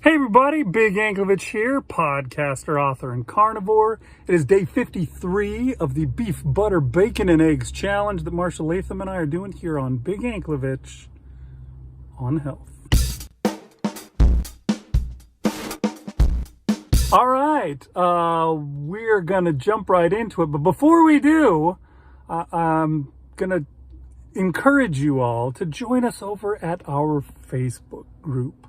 Hey everybody, Big Anklevich here, podcaster, author, and carnivore. It is day 53 of the Beef, Butter, Bacon, and Eggs Challenge that Marshall Latham and I are doing here on Big Anklevich On Health. All right, we're going to jump right into it. But before we do, I'm going to encourage you all to join us over at our Facebook group.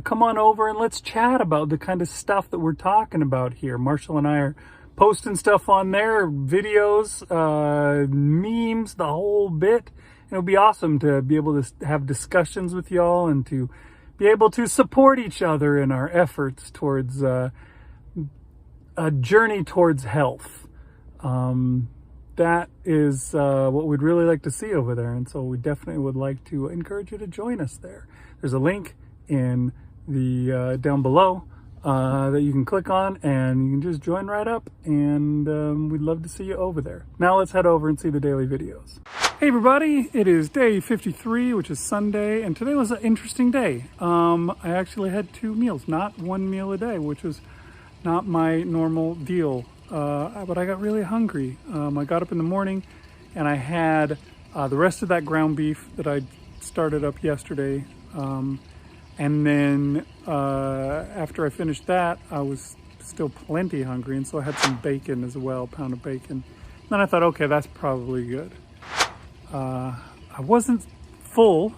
Come on over and let's chat about the kind of stuff that we're talking about here. Marshall and I are posting stuff on there, videos, memes, the whole bit. And it'll be awesome to be able to have discussions with y'all and to be able to support each other in our efforts towards a journey towards health. That is what we'd really like to see over there. And so we definitely would like to encourage you to join us there. There's a link in the down below that you can click on, and you can just join right up, and we'd love to see you over there. Now let's head over and see the daily videos. Hey everybody, it is day 53, which is Sunday, and today was an interesting day. I actually had 2 meals, not 1 meal a day, which was not my normal deal, but I got really hungry. I got up in the morning and I had the rest of that ground beef that I started up yesterday. And then after I finished that, I was still plenty hungry, and so I had some bacon as well, a pound of bacon. Then I thought, okay, that's probably good. I wasn't full,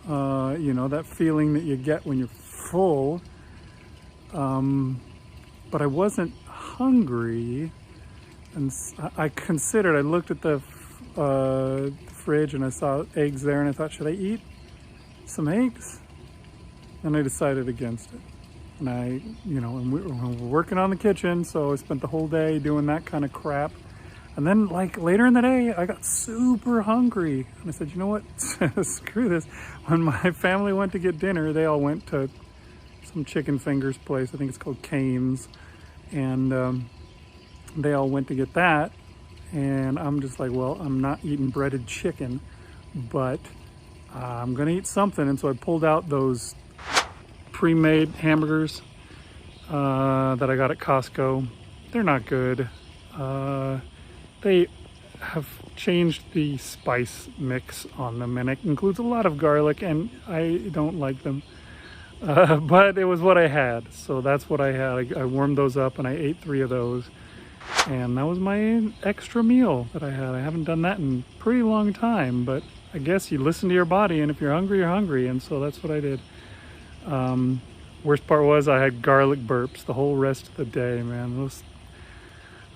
you know, that feeling that you get when you're full, but I wasn't hungry. And I looked at the fridge and I saw eggs there, and I thought, should I eat some eggs? And I decided against it. And and we were working on the kitchen, so I spent the whole day doing that kind of crap. And then, like, later in the day, I got super hungry. And I said, you know what, screw this. When my family went to get dinner, they all went to some chicken fingers place. I think it's called Cane's. And they all went to get that. And I'm just like, well, I'm not eating breaded chicken, but I'm gonna eat something. And so I pulled out those pre-made hamburgers that I got at Costco. They're not good. They have changed the spice mix on them, and it includes a lot of garlic, and I don't like them. But it was what I had, so that's what I had. I warmed those up and I ate 3 of those, and that was my extra meal that I had. I haven't done that in a pretty long time, but I guess you listen to your body, and if you're hungry, you're hungry, and so that's what I did. Worst part was I had garlic burps the whole rest of the day, man.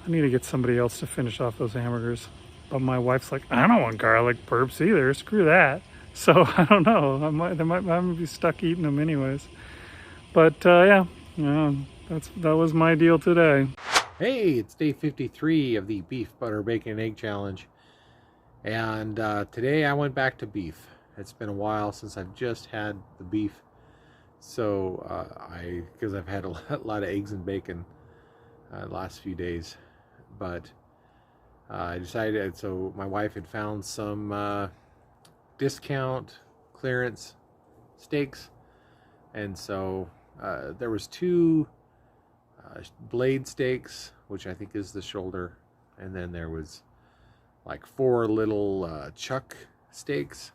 I need to get somebody else to finish off those hamburgers. But my wife's like, I don't want garlic burps either, screw that. So I don't know, I'm gonna be stuck eating them anyways. But yeah, that was my deal today. Hey, it's day 53 of the Beef, Butter, Bacon, and Egg Challenge. And today I went back to beef. It's been a while since I've just had the beef. So because I've had a lot of eggs and bacon the last few days. But I decided, so my wife had found some discount clearance steaks. And so there was 2 blade steaks, which I think is the shoulder. And then there was like 4 little chuck steaks.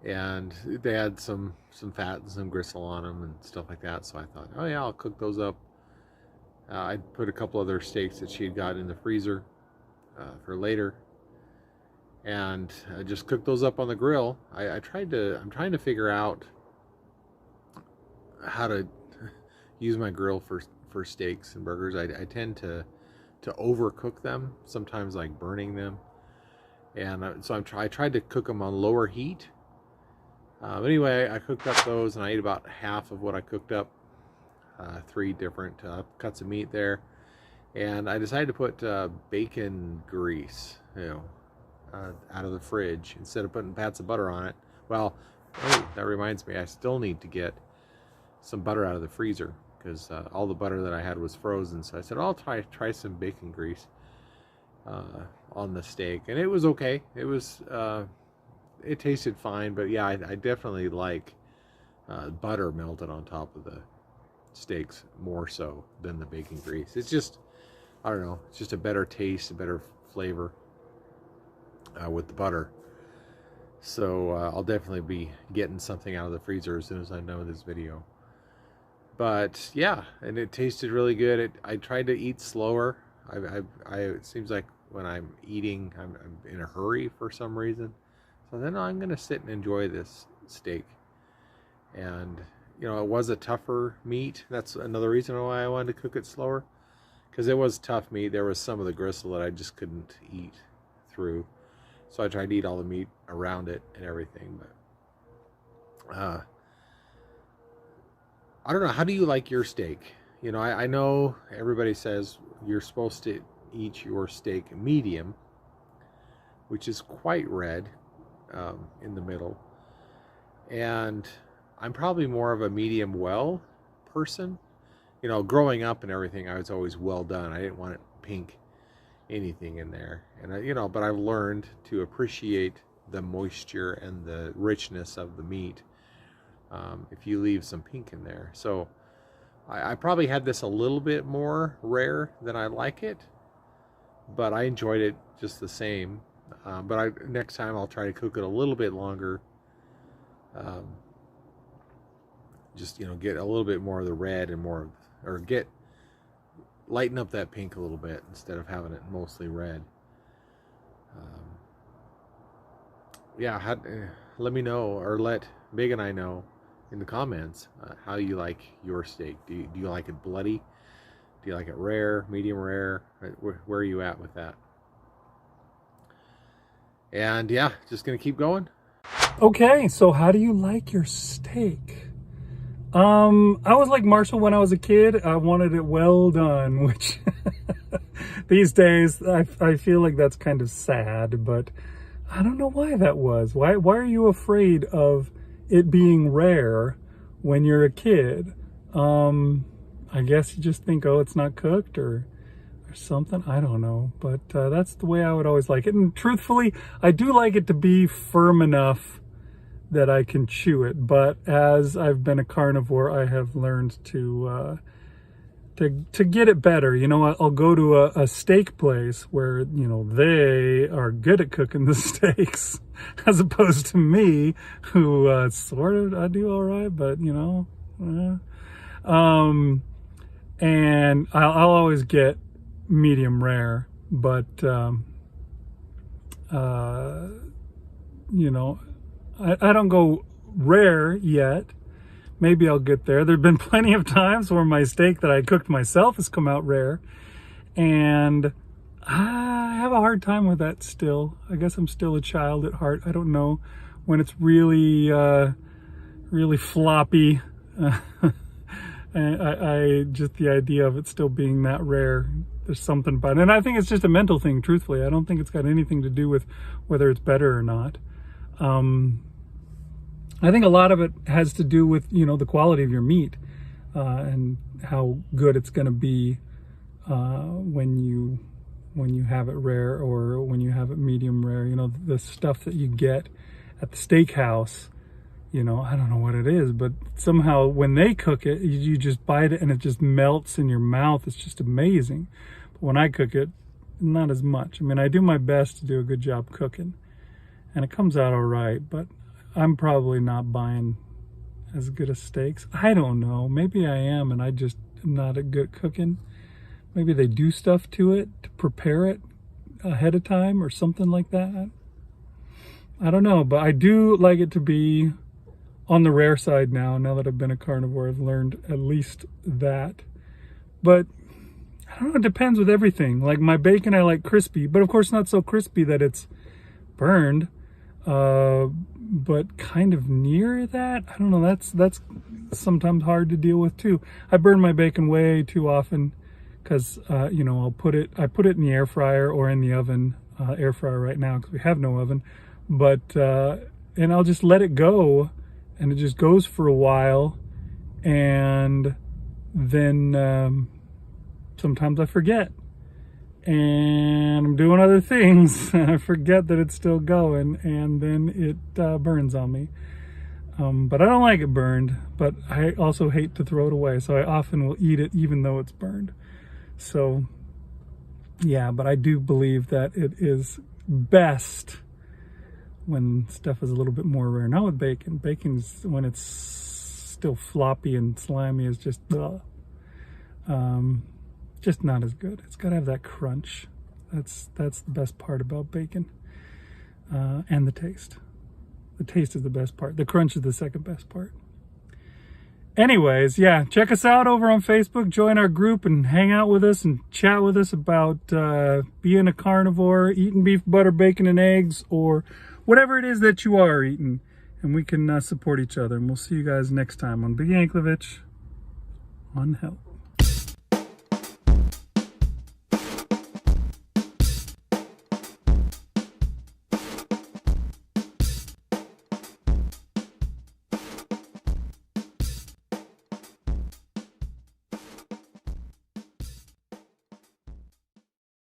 And they had some fat and some gristle on them and stuff like that. So I thought, oh yeah, I'll cook those up. I put a couple other steaks that she had got in the freezer for later, and I just cooked those up on the grill. I'm trying to figure out how to use my grill for steaks and burgers. I tend to overcook them, sometimes like burning them, and so I tried to cook them on lower heat. But anyway, I cooked up those, and I ate about half of what I cooked up. 3 different cuts of meat there, and I decided to put bacon grease, out of the fridge instead of putting pats of butter on it. Well, that reminds me, I still need to get some butter out of the freezer because all the butter that I had was frozen. So I said, I'll try some bacon grease on the steak, and it was okay. It tasted fine, but yeah, I definitely like butter melted on top of the steaks more so than the bacon grease. It's just, I don't know, it's just a better taste, a better flavor with the butter. So I'll definitely be getting something out of the freezer as soon as I know this video. But yeah, and it tasted really good. I tried to eat slower. It seems like when I'm eating, I'm in a hurry for some reason. So then I'm going to sit and enjoy this steak. And, you know, it was a tougher meat. That's another reason why I wanted to cook it slower. Because it was tough meat. There was some of the gristle that I just couldn't eat through. So I tried to eat all the meat around it and everything. But I don't know. How do you like your steak? You know, I know everybody says you're supposed to eat your steak medium, which is quite red in the middle. And I'm probably more of a medium well person. You know, growing up and everything, I was always well done. I didn't want it pink anything in there. And, you know, but I've learned to appreciate the moisture and the richness of the meat if you leave some pink in there. So I probably had this a little bit more rare than I like it, but I enjoyed it just the same. But next time I'll try to cook it a little bit longer. Just, you know, get a little bit more of the red and more, or lighten up that pink a little bit instead of having it mostly red. Yeah, let me know, or let Big and I know in the comments how you like your steak. Do you like it bloody? Do you like it rare, medium rare? Where are you at with that? And yeah, just gonna keep going. Okay, so how do you like your steak? I was like Marshall when I was a kid. I wanted it well done, which these days I feel like that's kind of sad, but I don't know why that was. Why are you afraid of it being rare when you're a kid? I guess you just think, oh, it's not cooked or something. I don't know, but that's the way I would always like it. And truthfully, I do like it to be firm enough that I can chew it. But as I've been a carnivore, I have learned to get it better. You know, I'll go to a steak place where, you know, they are good at cooking the steaks, as opposed to me, who sort of, I do all right, but, you know, and I'll always get medium rare, but, you know, I don't go rare yet. Maybe I'll get there. There've been plenty of times where my steak that I cooked myself has come out rare, and I have a hard time with that still. I guess I'm still a child at heart. I don't know when it's really, really floppy. And I just, the idea of it still being that rare, there's something about it. And I think it's just a mental thing, truthfully. I don't think it's got anything to do with whether it's better or not. I think a lot of it has to do with, you know, the quality of your meat and how good it's going to be when you have it rare or when you have it medium rare. You know, the stuff that you get at the steakhouse, you know, I don't know what it is, but somehow when they cook it, you just bite it and it just melts in your mouth. It's just amazing. But when I cook it, not as much. I mean, I do my best to do a good job cooking, and it comes out all right, but I'm probably not buying as good as steaks. I don't know. Maybe I am, and I just am not good at cooking. Maybe they do stuff to it to prepare it ahead of time or something like that. I don't know, but I do like it to be on the rare side now. Now that I've been a carnivore, I've learned at least that. But I don't know, it depends with everything. Like my bacon, I like crispy, but of course not so crispy that it's burned. But kind of near that. I don't know, that's sometimes hard to deal with too. I burn my bacon way too often because you know, I put it in the air fryer or in the oven, air fryer right now because we have no oven, but and I'll just let it go, and it just goes for a while, and then sometimes I forget, and I'm doing other things and I forget that it's still going, and then it burns on me. But I don't like it burned, but I also hate to throw it away, so I often will eat it even though it's burned. So yeah, but I do believe that it is best when stuff is a little bit more rare. Not with bacon. Bacon's, when it's still floppy and slimy, is just not as good. It's got to have that crunch. That's the best part about bacon, and the taste. The taste is the best part. The crunch is the second best part. Anyways, yeah, check us out over on Facebook. Join our group and hang out with us and chat with us about being a carnivore, eating beef, butter, bacon, and eggs, or whatever it is that you are eating. And we can support each other. And we'll see you guys next time on Big Anklevich on Health.